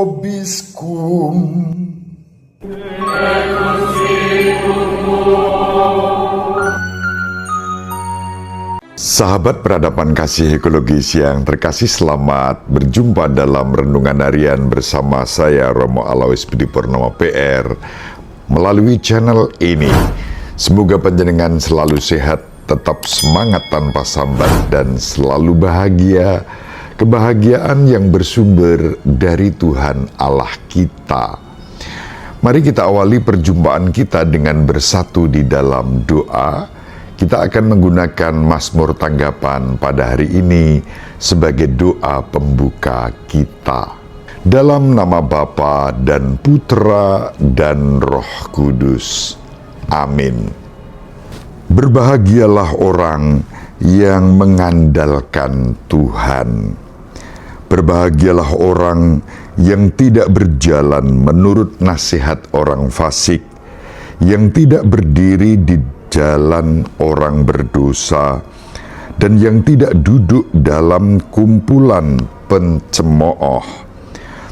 vobiscum. Sahabat peradaban kasih ekologis yang terkasih, selamat berjumpa dalam Renungan Harian bersama saya Romo Alois Budi Purnomo PR melalui channel ini. Semoga panjenengan selalu sehat, tetap semangat tanpa sambat, dan selalu bahagia. Kebahagiaan yang bersumber dari Tuhan Allah kita. Mari kita awali perjumpaan kita dengan bersatu di dalam doa. Kita akan menggunakan Mazmur Tanggapan pada hari ini sebagai doa pembuka kita. Dalam nama Bapa dan Putra dan Roh Kudus. Amin. Berbahagialah orang yang mengandalkan Tuhan. Berbahagialah orang yang tidak berjalan menurut nasihat orang fasik, yang tidak berdiri di jalan orang berdosa, dan yang tidak duduk dalam kumpulan pencemooh,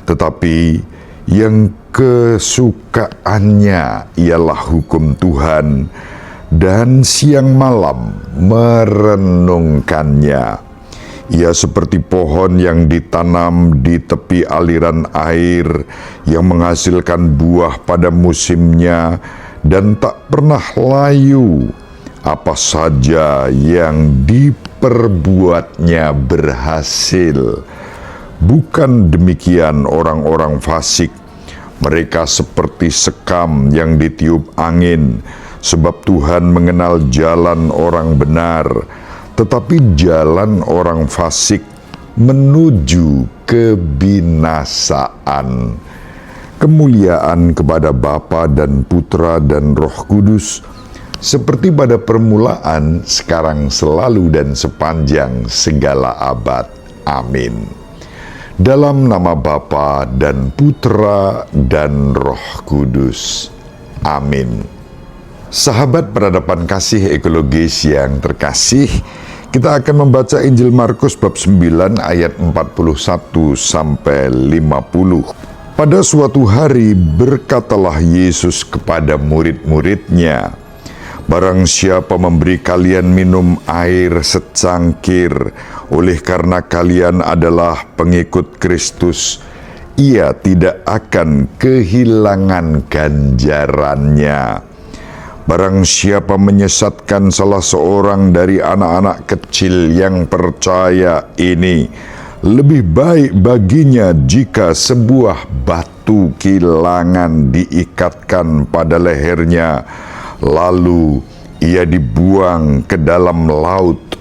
tetapi yang kesukaannya ialah hukum Tuhan, dan siang malam merenungkannya. Ia seperti pohon yang ditanam di tepi aliran air, yang menghasilkan buah pada musimnya dan tak pernah layu. Apa saja yang diperbuatnya berhasil. Bukan demikian orang-orang fasik. Mereka seperti sekam yang ditiup angin, sebab Tuhan mengenal jalan orang benar, tetapi jalan orang fasik menuju kebinasaan. Kemuliaan kepada Bapa dan Putra dan Roh Kudus, seperti pada permulaan, sekarang, selalu, dan sepanjang segala abad. Amin. Dalam nama Bapa dan Putra dan Roh Kudus. Amin. Sahabat peradaban kasih ekologis yang terkasih, kita akan membaca Injil Markus bab 9 ayat 41 sampai 50. Pada suatu hari berkatalah Yesus kepada murid-muridnya, "Barang siapa memberi kalian minum air secangkir, oleh karena kalian adalah pengikut Kristus, ia tidak akan kehilangan ganjarannya. Barang siapa menyesatkan salah seorang dari anak-anak kecil yang percaya ini, lebih baik baginya jika sebuah batu kilangan diikatkan pada lehernya, lalu ia dibuang ke dalam laut.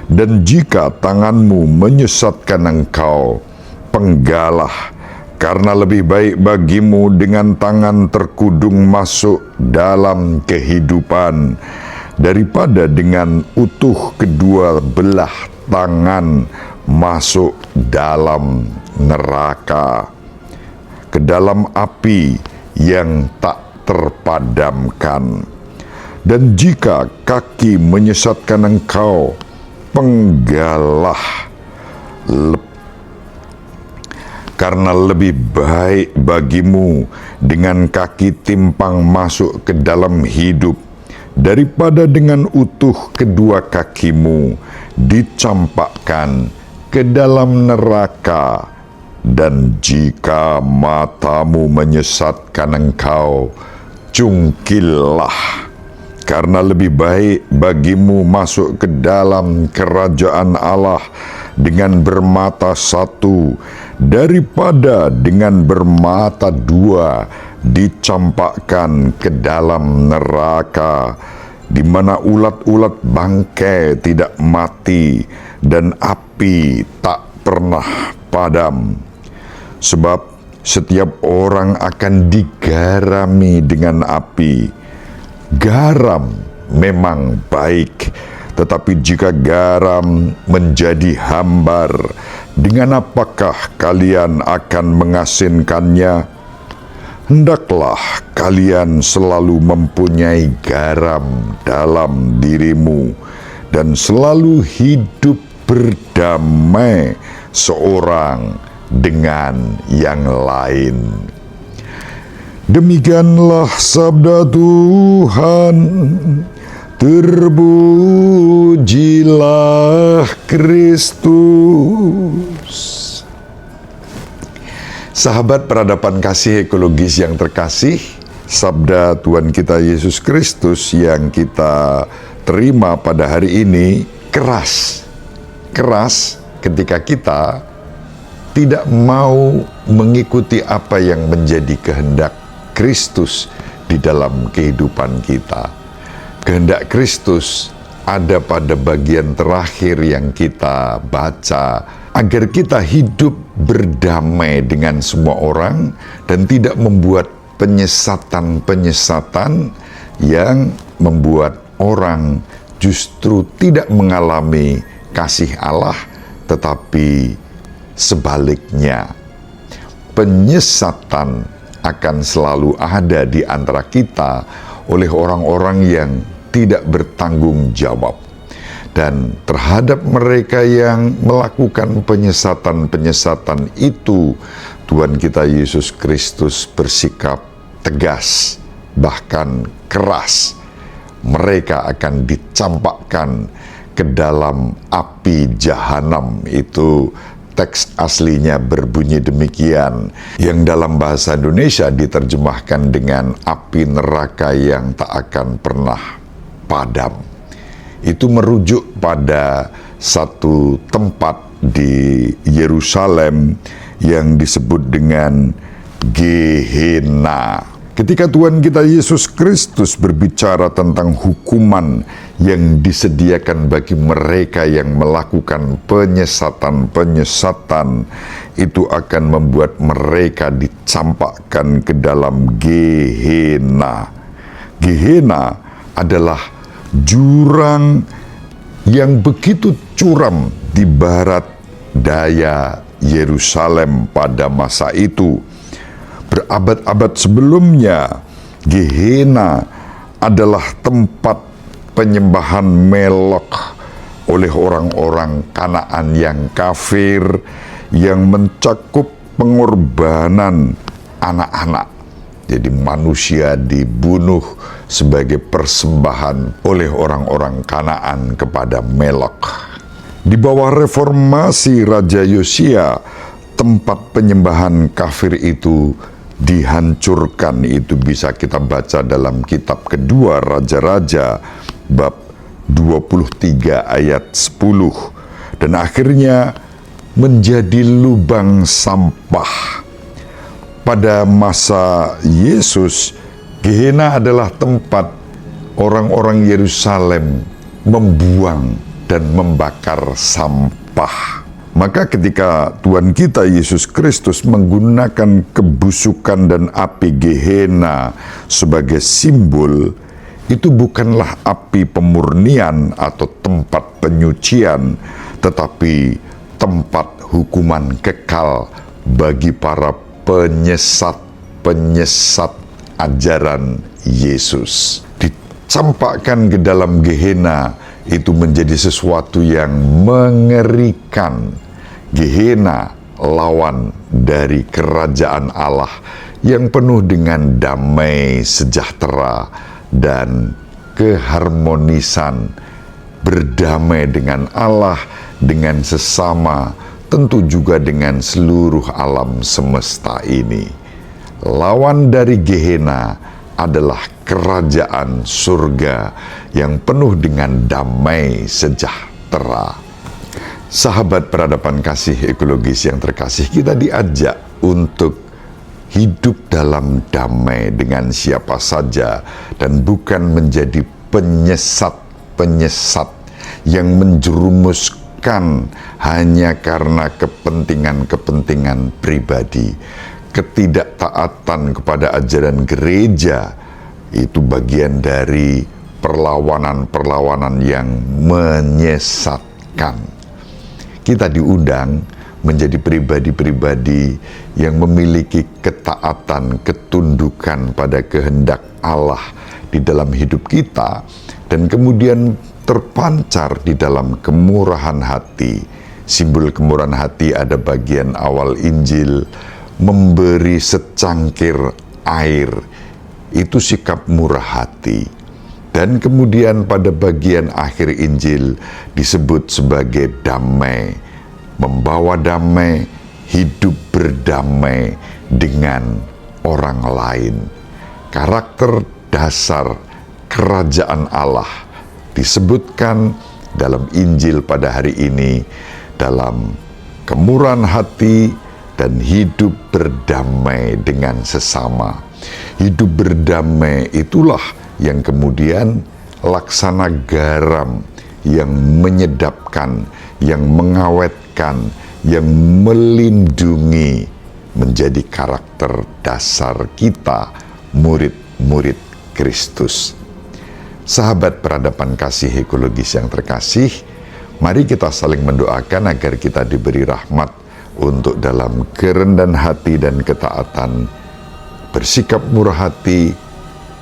Dan jika tanganmu menyesatkan engkau, penggalah, karena lebih baik bagimu dengan tangan terkudung masuk dalam kehidupan, daripada dengan utuh kedua belah tangan masuk dalam neraka, ke dalam api yang tak terpadamkan. Dan jika kaki menyesatkan engkau, penggalah, karena lebih baik bagimu dengan kaki timpang masuk ke dalam hidup, daripada dengan utuh kedua kakimu dicampakkan ke dalam neraka. Dan jika matamu menyesatkan engkau, cungkillah, karena lebih baik bagimu masuk ke dalam kerajaan Allah dengan bermata satu, daripada dengan bermata dua dicampakkan ke dalam neraka, di mana ulat-ulat bangkai tidak mati dan api tak pernah padam. Sebab setiap orang akan digarami dengan api. Garam memang baik, tetapi jika garam menjadi hambar, dengan apakah kalian akan mengasinkannya? Hendaklah kalian selalu mempunyai garam dalam dirimu, dan selalu hidup berdamai seorang dengan yang lain. Demikianlah sabda Tuhan. Terpujilah Kristus. Sahabat peradaban kasih ekologis yang terkasih, sabda Tuhan kita Yesus Kristus yang kita terima pada hari ini keras ketika kita tidak mau mengikuti apa yang menjadi kehendak Kristus di dalam kehidupan kita. Kehendak Kristus ada pada bagian terakhir yang kita baca, agar kita hidup berdamai dengan semua orang dan tidak membuat penyesatan-penyesatan yang membuat orang justru tidak mengalami kasih Allah, tetapi sebaliknya. Penyesatan akan selalu ada di antara kita oleh orang-orang yang tidak bertanggung jawab. Dan terhadap mereka yang melakukan penyesatan-penyesatan itu, Tuhan kita Yesus Kristus bersikap tegas, bahkan keras. Mereka akan dicampakkan ke dalam api jahanam. Itu teks aslinya berbunyi demikian, yang dalam bahasa Indonesia diterjemahkan dengan api neraka yang tak akan pernah padam. Itu merujuk pada satu tempat di Yerusalem yang disebut dengan Gehenna. Ketika Tuhan kita Yesus Kristus berbicara tentang hukuman yang disediakan bagi mereka yang melakukan penyesatan-penyesatan, itu akan membuat mereka dicampakkan ke dalam Gehenna. Gehenna adalah jurang yang begitu curam di barat daya Yerusalem pada masa itu. Berabad-abad sebelumnya, Gehenna adalah tempat penyembahan Melok oleh orang-orang Kanaan yang kafir, yang mencakup pengorbanan anak-anak. Jadi manusia dibunuh sebagai persembahan oleh orang-orang Kanaan kepada Melok. Di bawah reformasi Raja Yosia, tempat penyembahan kafir itu dihancurkan. Itu bisa kita baca dalam kitab kedua Raja-Raja bab 23 ayat 10. Dan akhirnya menjadi lubang sampah. Pada masa Yesus, Gehenna adalah tempat orang-orang Yerusalem membuang dan membakar sampah. Maka ketika Tuhan kita Yesus Kristus menggunakan kebusukan dan api Gehenna sebagai simbol, itu bukanlah api pemurnian atau tempat penyucian, tetapi tempat hukuman kekal bagi para penyesat ajaran Yesus. Dicampakkan ke dalam Gehenna itu menjadi sesuatu yang mengerikan. Gehenna lawan dari kerajaan Allah yang penuh dengan damai, sejahtera, dan keharmonisan, berdamai dengan Allah, dengan sesama, tentu juga dengan seluruh alam semesta ini. Lawan dari Gehenna adalah kerajaan surga yang penuh dengan damai sejahtera. Sahabat peradaban kasih ekologis yang terkasih, kita diajak untuk hidup dalam damai dengan siapa saja dan bukan menjadi penyesat-penyesat yang menjerumuskan hanya karena kepentingan-kepentingan pribadi. Ketidaktaatan kepada ajaran gereja itu bagian dari perlawanan-perlawanan yang menyesatkan. Kita diundang menjadi pribadi-pribadi yang memiliki ketaatan, ketundukan pada kehendak Allah di dalam hidup kita, dan kemudian terpancar di dalam kemurahan hati, Simbol kemurahan hati ada bagian awal Injil, memberi secangkir air. Itu sikap murah hati. Dan kemudian pada bagian akhir Injil disebut sebagai damai. Membawa damai, hidup berdamai dengan orang lain. Karakter dasar kerajaan Allah disebutkan dalam Injil pada hari ini dalam kemurahan hati dan hidup berdamai dengan sesama. Hidup berdamai itulah yang kemudian laksana garam yang menyedapkan, yang mengawetkan, yang melindungi, menjadi karakter dasar kita, murid-murid Kristus. Sahabat peradaban kasih ekologis yang terkasih, mari kita saling mendoakan agar kita diberi rahmat untuk dalam kerendahan hati dan ketaatan, bersikap murah hati,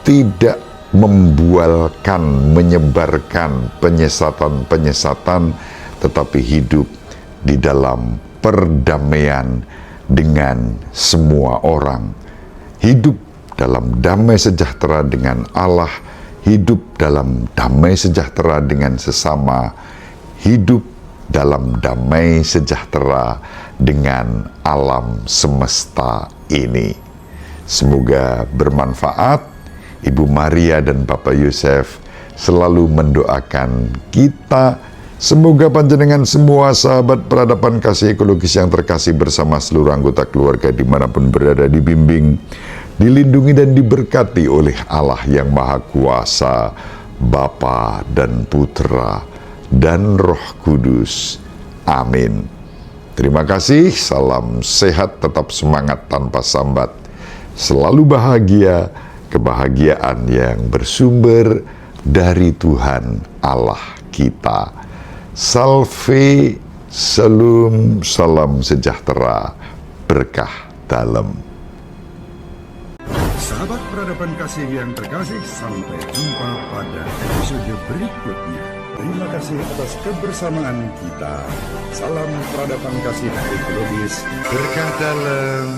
tidak membualkan, menyebarkan penyesatan-penyesatan, tetapi hidup di dalam perdamaian dengan semua orang. Hidup dalam damai sejahtera dengan Allah, hidup dalam damai sejahtera dengan sesama, hidup dalam damai sejahtera dengan alam semesta ini. Semoga bermanfaat. Ibu Maria dan Bapak Yosef selalu mendoakan kita. Semoga panjenengan semua sahabat peradaban kasih ekologis yang terkasih bersama seluruh anggota keluarga dimanapun berada dibimbing, dilindungi dan diberkati oleh Allah yang Maha Kuasa, Bapa dan Putra dan Roh Kudus. Amin. Terima kasih, salam sehat, tetap semangat tanpa sambat. Selalu bahagia, kebahagiaan yang bersumber dari Tuhan Allah kita. Salve, salam, salam sejahtera, berkah dalam. Sahabat peradaban kasih yang terkasih, sampai jumpa pada episode berikutnya. Terima kasih atas kebersamaan kita. Salam peradaban kasih ekologis, berkah dalam.